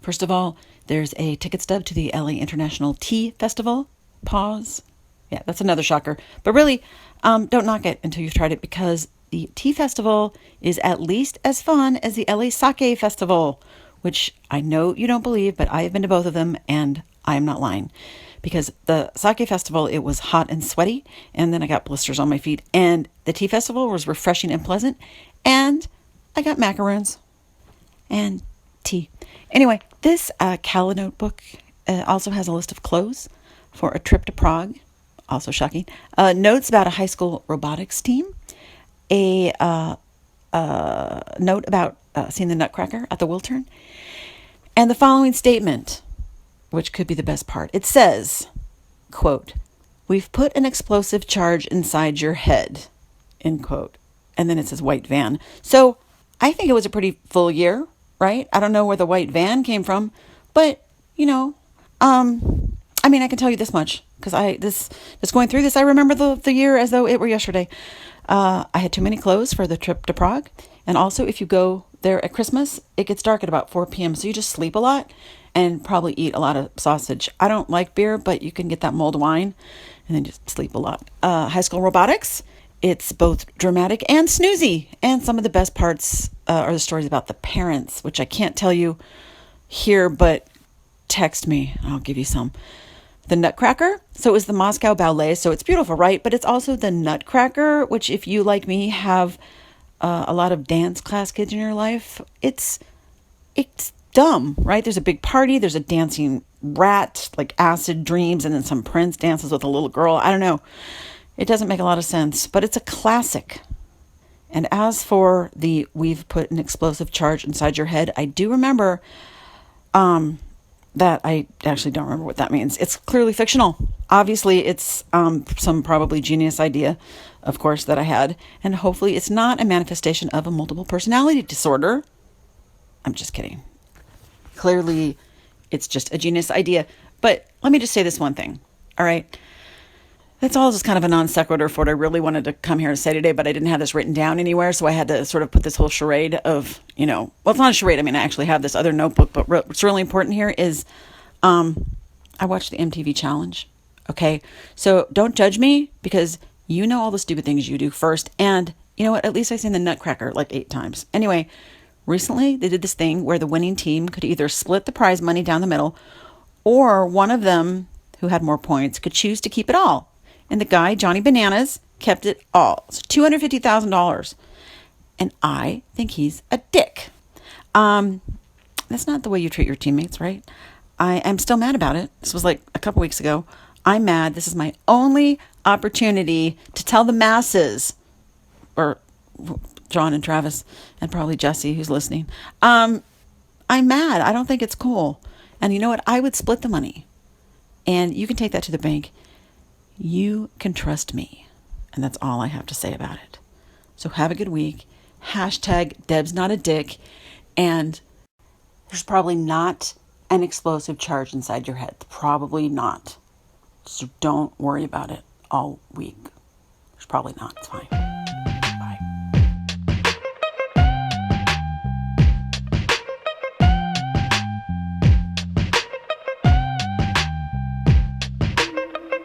First of all, there's a ticket stub to the LA International Tea Festival. Pause. Yeah, that's another shocker. But really, don't knock it until you've tried it, because the Tea Festival is at least as fun as the LA Sake Festival, which I know you don't believe, but I have been to both of them, and I am not lying. Because the Sake Festival, it was hot and sweaty, and then I got blisters on my feet. And the Tea Festival was refreshing and pleasant, and I got macaroons and tea. Anyway, this Cala notebook also has a list of clothes for a trip to Prague. Also shocking. Notes about a high school robotics team. A note about seeing the Nutcracker at the Wiltern. And the following statement, which could be the best part. It says, quote, "We've put an explosive charge inside your head," end quote. And then it says white van. So I think it was a pretty full year, right? I don't know where the white van came from, but, you know, I mean, I can tell you this much, because just going through this, I remember the year as though it were yesterday. I had too many clothes for the trip to Prague. And also, if you go there at Christmas, it gets dark at about 4 p.m. So you just sleep a lot and probably eat a lot of sausage. I don't like beer, but you can get that mulled wine and then just sleep a lot. High School Robotics. It's both dramatic and snoozy. And some of the best parts are the stories about the parents, which I can't tell you here, but text me. I'll give you some. The Nutcracker. So it was the Moscow Ballet. So it's beautiful, right? But it's also the Nutcracker, which if you, like me, have a lot of dance class kids in your life, it's dumb, right? There's a big party. There's a dancing rat, like acid dreams, and then some prince dances with a little girl. I don't know. It doesn't make a lot of sense, but it's a classic. And as for the we've put an explosive charge inside your head, I do remember that I actually don't remember what that means. It's clearly fictional. Obviously, it's some probably genius idea, of course, that I had. And hopefully it's not a manifestation of a multiple personality disorder. I'm just kidding. Clearly, it's just a genius idea. But let me just say this one thing, all right? That's all just kind of a non sequitur for what I really wanted to come here and say today, but I didn't have this written down anywhere, so I had to sort of put this whole charade of, well, it's not a charade. I mean, I actually have this other notebook, but what's really important here is I watched the MTV Challenge, okay? So don't judge me because you know all the stupid things you do first, and you know what? At least I've seen the Nutcracker like 8 times. Anyway, recently they did this thing where the winning team could either split the prize money down the middle, or one of them who had more points could choose to keep it all. And the guy, Johnny Bananas, kept it all. It's $250,000. And I think he's a dick. That's not the way you treat your teammates, right? I am still mad about it. This was like a couple weeks ago. I'm mad. This is my only opportunity to tell the masses, or John and Travis, and probably Jesse, who's listening. I'm mad. I don't think it's cool. And you know what? I would split the money. And you can take that to the bank. You can trust me. And that's all I have to say about it. So have a good week. Hashtag Deb's not a dick. And there's probably not an explosive charge inside your head. Probably not. So don't worry about it all week. There's probably not. It's fine. Bye.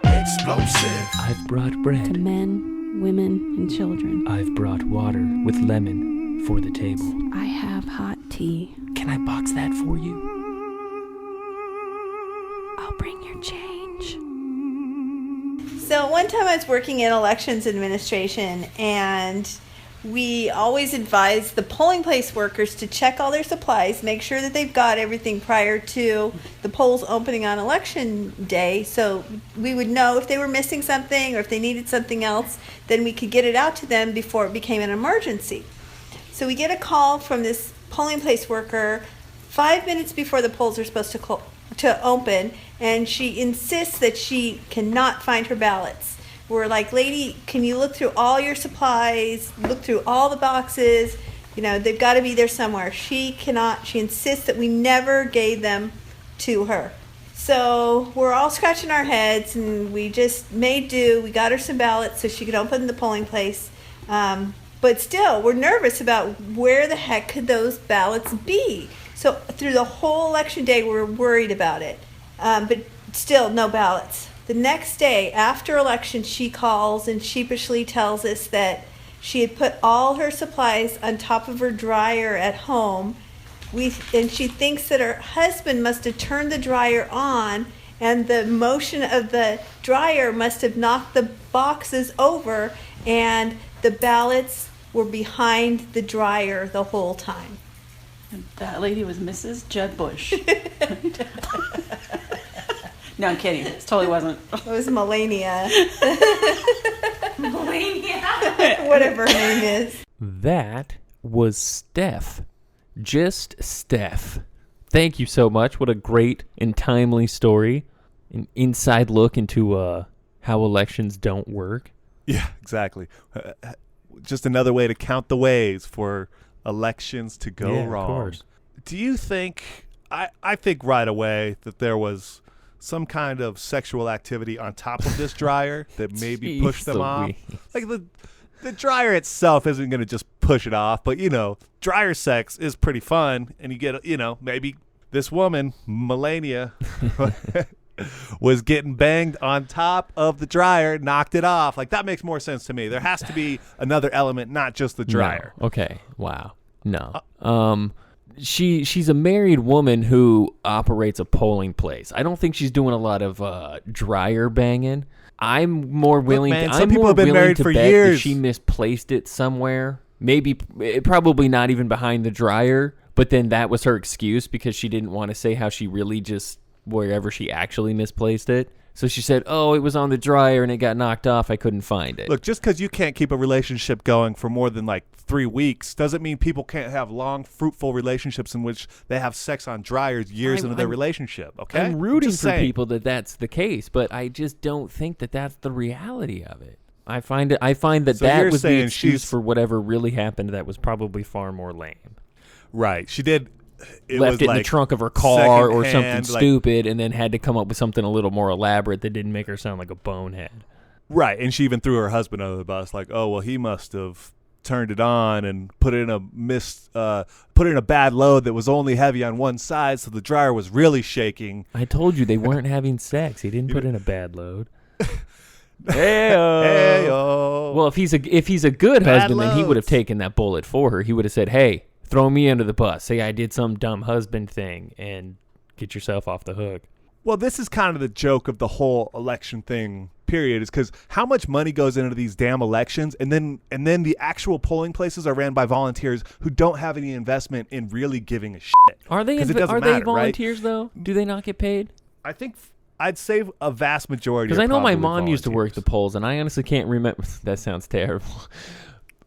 Explosive. I've brought bread to men, women, and children. I've brought water with lemon for the table. I have hot tea. Can I box that for you? I'll bring your change. So one time I was working in elections administration, and we always advise the polling place workers to check all their supplies, make sure that they've got everything prior to the polls opening on election day, so we would know if they were missing something or if they needed something else, then we could get it out to them before it became an emergency. So we get a call from this polling place worker 5 minutes before the polls are supposed to open, and she insists that she cannot find her ballots. We're like, lady, can you look through all your supplies, look through all the boxes? They've got to be there somewhere. She cannot. She insists that we never gave them to her. So we're all scratching our heads, and we just made do. We got her some ballots so she could open the polling place. But still, we're nervous about where the heck could those ballots be. So through the whole election day, we're worried about it. But still, no ballots. The next day, after election, she calls and sheepishly tells us that she had put all her supplies on top of her dryer at home. And she thinks that her husband must have turned the dryer on, and the motion of the dryer must have knocked the boxes over, and the ballots were behind the dryer the whole time. And that lady was Mrs. Jeb Bush. No, I'm kidding. It totally wasn't. It was Melania. Melania. Whatever her name is. That was Steph. Just Steph. Thank you so much. What a great and timely story. An inside look into how elections don't work. Yeah, exactly. Just another way to count the ways for elections to go wrong. Of course. Do you think, I think right away that there was some kind of sexual activity on top of this dryer that maybe pushed them off? Like The dryer itself isn't going to just push it off, but dryer sex is pretty fun, and you get, maybe this woman, Melania, was getting banged on top of the dryer, knocked it off. Like, that makes more sense to me. There has to be another element, not just the dryer. No. Okay. Wow. No. She's a married woman who operates a polling place. I don't think she's doing a lot of dryer banging. I'm more willing. Look, man, some people have been married for years. That she misplaced it somewhere. Maybe, probably not even behind the dryer. But then that was her excuse because she didn't want to say how she really just wherever she actually misplaced it. So she said, "Oh, it was on the dryer and it got knocked off. I couldn't find it." Look, just because you can't keep a relationship going for more than like 3 weeks doesn't mean people can't have long, fruitful relationships in which they have sex on dryers years into their relationship. Okay, I'm rooting for people that that's the case, but I just don't think that that's the reality of it. I find that So that you're was the saying excuse for whatever really happened. That was probably far more lame. Right? She did. It left was it like in the trunk of her car or something secondhand, stupid, and then had to come up with something a little more elaborate that didn't make her sound like a bonehead. Right, and she even threw her husband under the bus, like, "Oh, well, he must have turned it on and put it in a bad load that was only heavy on one side, so the dryer was really shaking." I told you they weren't having sex. He didn't put in a bad load. Hey-o. Hey-o. Well, if he's a good Bad husband, then he would have loads. taken that bullet for her. He would have said, "Hey, throw me under the bus. Say I did some dumb husband thing and get yourself off the hook." Well, this is kind of the joke of the whole election thing, period, is because how much money goes into these damn elections, and then the actual polling places are ran by volunteers who don't have any investment in really giving a shit. Are they volunteers though? Do they not get paid? I think I'd say a vast majority. Because I know my mom volunteers. used to work the polls, and I honestly can't remember. That sounds terrible.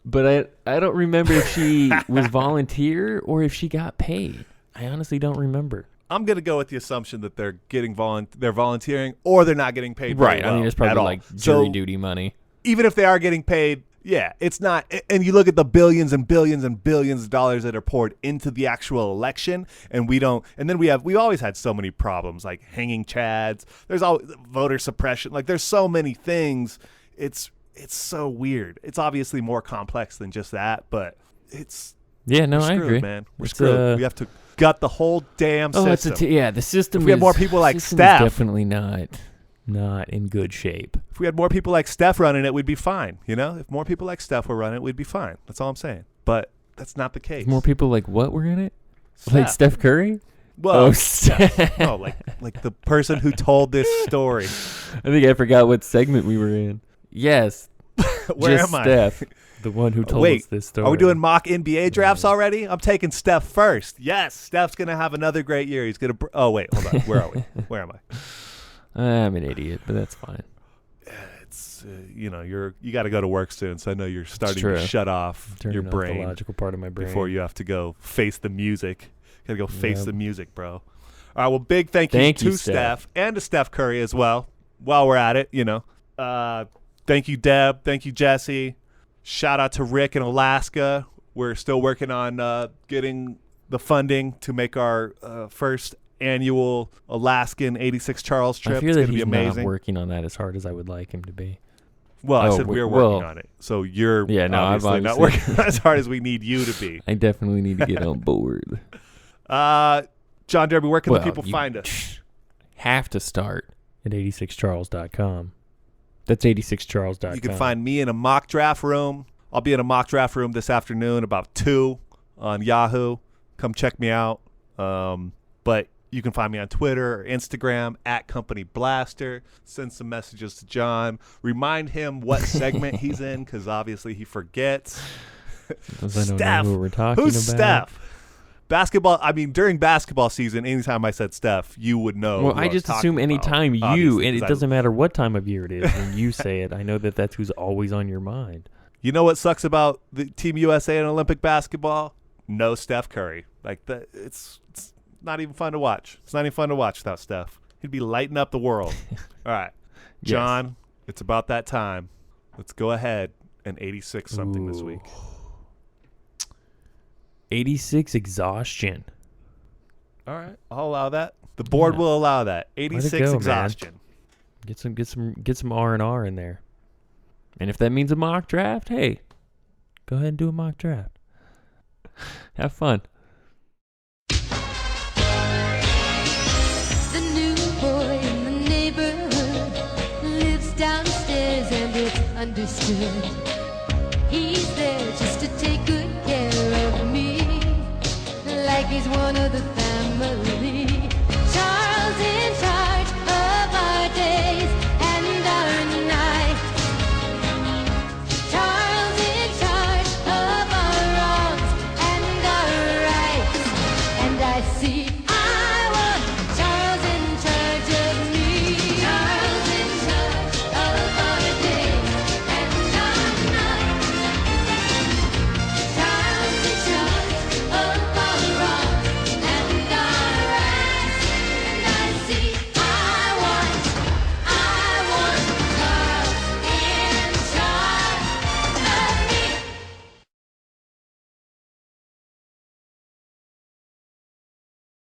But I don't remember if she was volunteer or if she got paid. I honestly don't remember. I'm gonna go with the assumption that they're getting they're volunteering or they're not getting paid. Right. Well I mean, it's probably like jury duty money. Even if they are getting paid, yeah, it's not. And you look at the billions and billions and billions of dollars that are poured into the actual election, and we don't. And then we always had so many problems like hanging chads. There's always voter suppression. Like there's so many things. It's so weird. It's obviously more complex than just that, but it's I screwed, agree, man. We're screwed. We have to gut the whole damn system. The system. If we had more people like Steph, definitely not in good shape. If we had more people like Steph running it, we'd be fine. If more people like Steph were running it, we'd be fine. That's all I'm saying. But that's not the case. More people like what were in it? Like Steph Curry? Well, Steph. No, like the person who told this story. I think I forgot what segment we were in. Yes. Where just am I? Steph, the one who told us this story. Are we doing mock NBA drafts already? I'm taking Steph first. Yes, Steph's going to have another great year. He's going to oh, wait, hold on. Where are we? Where am I? I'm an idiot, but that's fine. It's you got to go to work soon, so I know you're starting to shut off your brain, the logical part of my brain, before you have to go face the music. Got to go face the music, bro. All right, well, big thank you to Steph and to Steph Curry as well. While we're at it, thank you, Deb. Thank you, Jesse. Shout out to Rick in Alaska. We're still working on getting the funding to make our first annual Alaskan 86 Charles trip. I fear it's that going to be he's amazing. not working on that as hard as I would like him to be. Well, I said we're working on it. So you're obviously not working as hard as we need you to be. I definitely need to get on board. John Derby, where can the people find us? Have to start at 86charles.com. That's 86charles.com. You can find me in a mock draft room. I'll be in a mock draft room this afternoon about 2 on Yahoo. Come check me out. But you can find me on Twitter or Instagram at Company Blaster. Send some messages to John. Remind him what segment he's in, because obviously he forgets. Steph. Know who we're talking Who's about. Steph? Basketball. I mean, during basketball season, anytime I said Steph, you would know. Well, I just assume anytime and it doesn't matter what time of year it is when you say it. I know that that's who's always on your mind. You know what sucks about the Team USA and Olympic basketball? No Steph Curry. Like that, it's not even fun to watch. It's not even fun to watch without Steph. He'd be lighting up the world. All right, John, It's about that time. Let's go ahead and 86 something this week. 86 exhaustion. All right, I'll allow that. The board will allow that. 86 exhaustion. Man. Get some R&R in there. And if that means a mock draft, hey, go ahead and do a mock draft. Have fun. The new boy in the neighborhood lives downstairs and it's understood. He's there just to take good care of me, like he's one of the family.